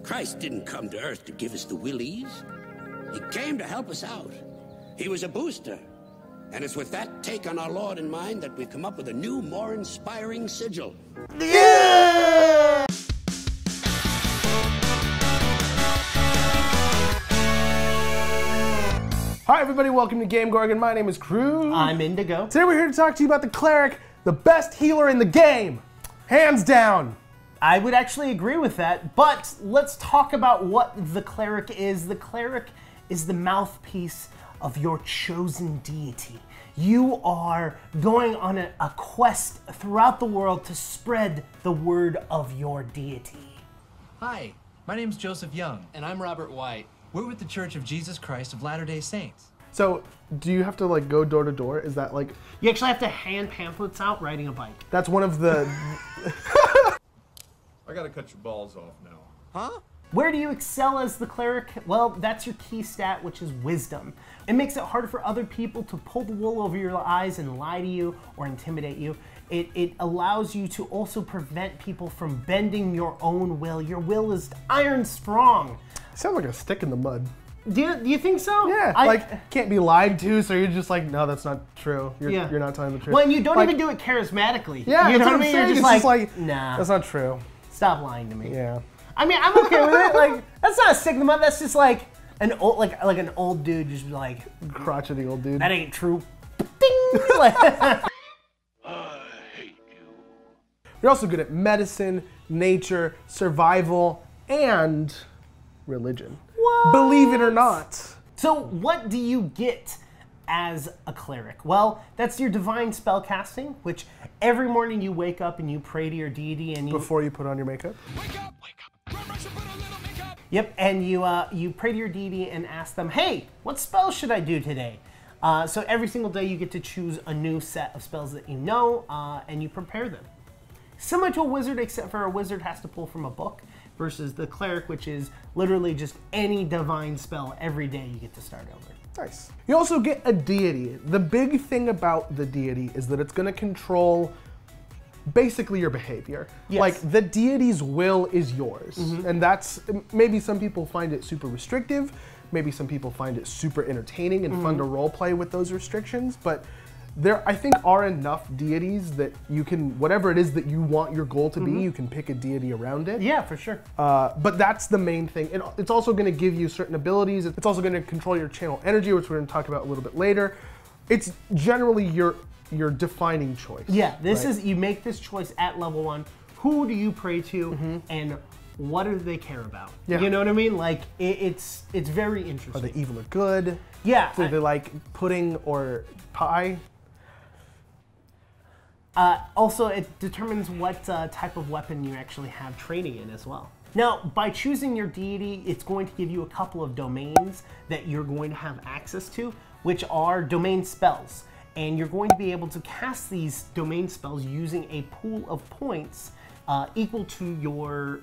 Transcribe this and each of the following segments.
Christ didn't come to Earth to give us the willies. He came to help us out. He was a booster. And it's with that take on our Lord in mind that we've come up with a new, more inspiring sigil. Yeah! Hi everybody, welcome to GameGorgon. My name is Crew. I'm Indigo. Today we're here to talk to you about the Cleric, the best healer in the game. Hands down. I would actually agree with that, but let's talk about what the Cleric is. The Cleric is the mouthpiece of your chosen deity. You are going on a quest throughout the world to spread the word of your deity. Hi, my name's Joseph Young. And I'm Robert White. We're with the Church of Jesus Christ of Latter-day Saints. So, do you have to like go door to door? Is that like... You actually have to hand pamphlets out riding a bike. That's one of the... I gotta cut your balls off now. Huh? Where do you excel as the Cleric? Well, that's your key stat, which is wisdom. It makes it harder for other people to pull the wool over your eyes and lie to you or intimidate you. It allows you to also prevent people from bending your own will. Your will is iron strong. Sounds like a stick in the mud. Do you think so? Yeah, like can't be lied to, so you're just like, no, that's not true. You're not telling the truth. Well, and you don't even do it charismatically. Yeah, you know what I mean? You're just like, nah, that's not true. Stop lying to me. Yeah. I mean, I'm okay with it. Like, that's not a stick in the mud. That's just like an old, like an old dude, just like crotchety old dude. That ain't true. Ding! Like, I hate you. You're also good at medicine, nature, survival, and religion. What? Believe it or not. So what do you get as a Cleric? Well, that's your divine spell casting, which every morning you wake up and you pray to your deity and you... Before you put on your makeup? Wake up! Rush and put a little makeup! Yep, and you pray to your deity and ask them, hey, what spell should I do today? So every single day you get to choose a new set of spells that you know, and you prepare them. Similar to a wizard, except for a wizard has to pull from a book, versus the Cleric, which is literally just any divine spell every day you get to start over. Nice. You also get a deity. The big thing about the deity is that it's going to control basically your behavior. Yes. Like, the deity's will is yours. And that's, maybe some people find it super restrictive, maybe some people find it super entertaining and fun to roleplay with those restrictions, but there, I think, are enough deities that you can, whatever it is that you want your goal to be, you can pick a deity around it. Yeah, for sure. But that's the main thing. It's also going to give you certain abilities. It's also going to control your channel energy, which we're going to talk about a little bit later. It's generally your defining choice. Yeah, this is, you make this choice at level 1. Who do you pray to, and what do they care about? Yeah. You know what I mean? Like, it's very interesting. Are they evil or good? Yeah. Do they like pudding or pie? Also, it determines what type of weapon you actually have training in as well. Now, by choosing your deity, it's going to give you a couple of domains that you're going to have access to, which are domain spells. And you're going to be able to cast these domain spells using a pool of points equal to your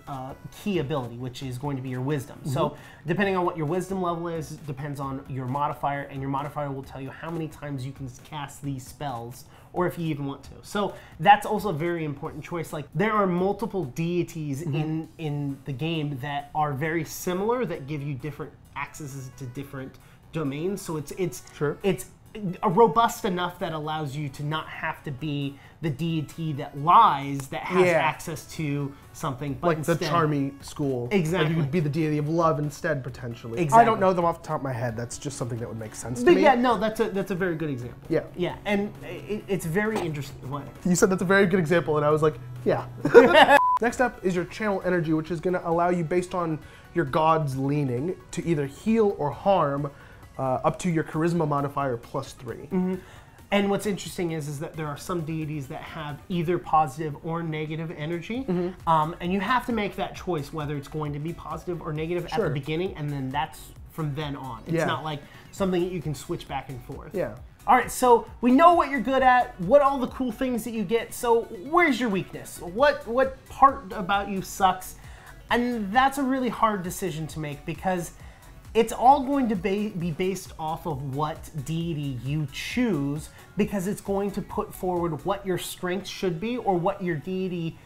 key ability, which is going to be your wisdom. So depending on what your wisdom level is, depends on your modifier, and your modifier will tell you how many times you can cast these spells, or if you even want to. So that's also a very important choice. Like, there are multiple deities in the game that are very similar, that give you different accesses to different domains. So it's robust enough that allows you to not have to be the deity that lies, that has access to something, but like instead, the Charmy school. Exactly. Like, you could be the deity of love instead, potentially. Exactly. I don't know them off the top of my head. That's just something that would make sense to me. Yeah, no, that's a very good example. Yeah. Yeah, and it's very interesting. What? You said that's a very good example, and I was like, yeah. Next up is your channel energy, which is going to allow you, based on your god's leaning, to either heal or harm up to your charisma modifier +3. And what's interesting is that there are some deities that have either positive or negative energy, and you have to make that choice whether it's going to be positive or negative at the beginning, and then that's from then on. It's not like something that you can switch back and forth. Yeah. All right, so we know what you're good at, what all the cool things that you get, so where's your weakness? What part about you sucks? And that's a really hard decision to make, because it's all going to be based off of what deity you choose, because it's going to put forward what your strengths should be or what your deity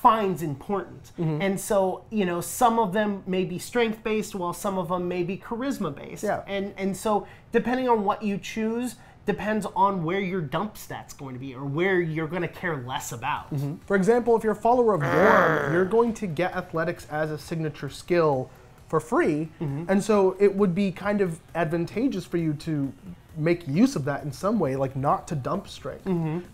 finds important. And so, you know, some of them may be strength-based, while some of them may be charisma-based. Yeah. And so, depending on what you choose, depends on where your dump stat's going to be, or where you're going to care less about. For example, if you're a follower of Gorm, you're going to get athletics as a signature skill for free, and so it would be kind of advantageous for you to make use of that in some way, like not to dump strength,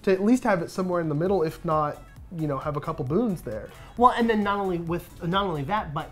to at least have it somewhere in the middle, if not, you know, have a couple boons there. Well, and then not only that, but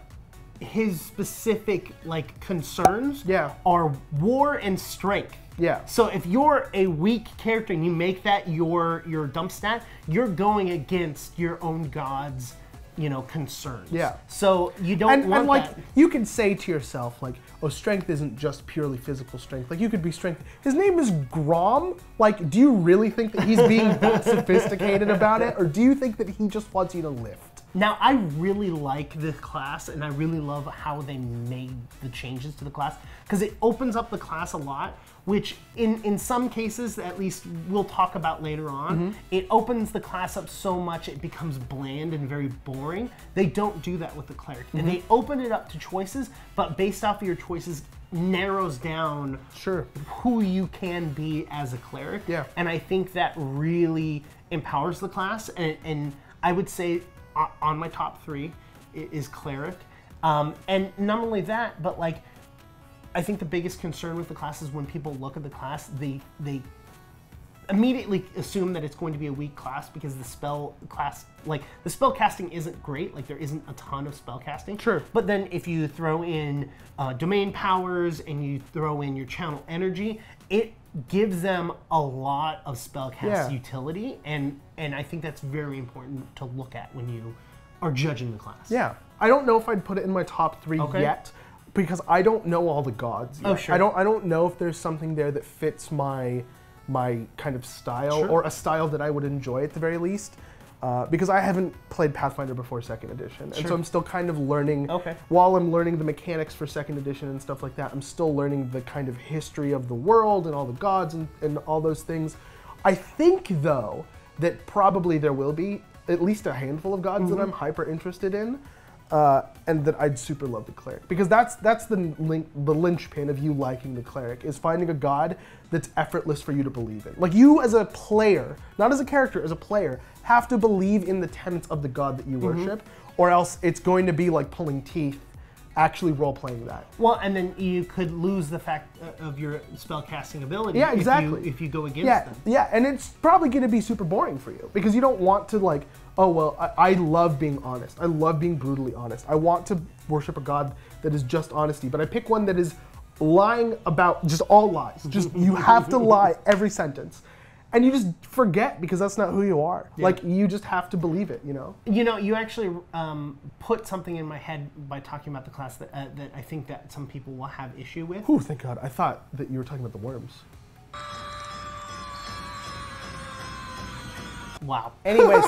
his specific like concerns are war and strength. Yeah. So if you're a weak character and you make that your dump stat, you're going against your own god's, you know, concerns. Yeah. So you don't want and like that. you can say to yourself like, oh, strength isn't just purely physical strength. Like you could be strength. His name is Grom. Like, do you really think that he's being that sophisticated about it, or do you think that he just wants you to lift? Now, I really like this class, and I really love how they made the changes to the class, because it opens up the class a lot, which in some cases, at least we'll talk about later on, it opens the class up so much it becomes bland and very boring. They don't do that with the Cleric. And they open it up to choices, but based off of your choices, narrows down who you can be as a Cleric. Yeah. And I think that really empowers the class, and I would say on my top 3 is Cleric. And not only that, but like, I think the biggest concern with the class is when people look at the class, they immediately assume that it's going to be a weak class because the spell class, like the spell casting isn't great, like there isn't a ton of spell casting. Sure. But then if you throw in domain powers and you throw in your channel energy, it gives them a lot of spellcast utility, and I think that's very important to look at when you are judging the class. Yeah. I don't know if I'd put it in my top 3 yet, because I don't know all the gods yet. Oh, sure. I don't know if there's something there that fits my kind of style, or a style that I would enjoy at the very least. Because I haven't played Pathfinder before 2nd edition, and so I'm still kind of learning. While I'm learning the mechanics for 2nd edition and stuff like that, I'm still learning the kind of history of the world and all the gods and all those things. I think, though, that probably there will be at least a handful of gods that I'm hyper interested in, and that I'd super love the Cleric, because that's the linchpin of you liking the Cleric, is finding a god that's effortless for you to believe in. Like, you as a player, not as a character, as a player, have to believe in the tenets of the god that you worship, or else it's going to be like pulling teeth actually role-playing that. Well, and then you could lose the fact of your spellcasting ability if you go against them. Yeah, and it's probably going to be super boring for you, because you don't want to, like, oh, well, I love being honest. I love being brutally honest. I want to worship a god that is just honesty, but I pick one that is lying about just all lies. Just, you have to lie every sentence. And you just forget, because that's not who you are. Yeah. Like, you just have to believe it, you know? You know, you actually put something in my head by talking about the class that I think that some people will have issue with. Ooh, thank God. I thought that you were talking about the worms. Wow. Anyways,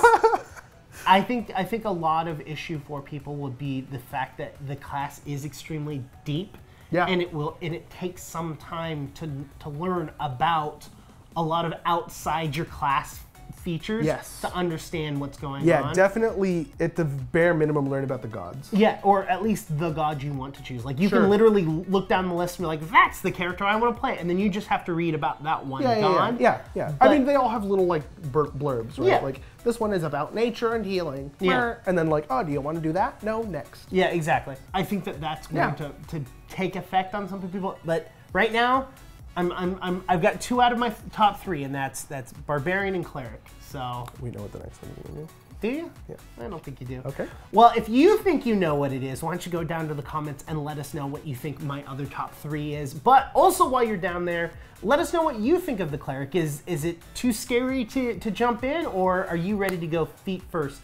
I think a lot of issue for people would be the fact that the class is extremely deep. Yeah. And it takes some time to learn about a lot of outside your class features to understand what's going on. Yeah, definitely at the bare minimum learn about the gods. Yeah, or at least the god you want to choose. Like, you can literally look down the list and be like, that's the character I want to play, and then you just have to read about that one god. Yeah. But, I mean, they all have little, like, blurbs, right? Yeah. Like, this one is about nature and healing. Yeah. And then, like, oh, do you want to do that? No, next. Yeah, exactly. I think that's going to take effect on some people, but right now, I've got 2 out of my top 3, and that's Barbarian and Cleric. So we know what the next one is going to be. Do you? Yeah. I don't think you do. Okay. Well, if you think you know what it is, why don't you go down to the comments and let us know what you think my other top 3 is. But also, while you're down there, let us know what you think of the Cleric. Is it too scary to jump in, or are you ready to go feet first?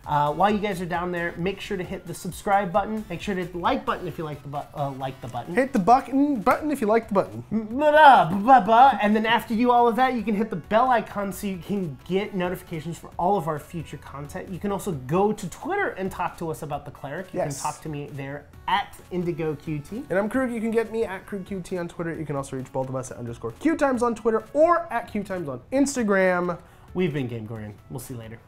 While you guys are down there, make sure to hit the subscribe button. Make sure to hit the like button if you like the button. Hit the button if you like the button. And then after you do all of that, you can hit the bell icon so you can get notifications for all of our future content. You can also go to Twitter and talk to us about the Cleric. You can talk to me there at IndigoQT. And I'm Krug. You can get me at KrugQT on Twitter. You can also reach both of us at _QueueTimes on Twitter or at QueueTimes on Instagram. We've been GameGorgon. We'll see you later.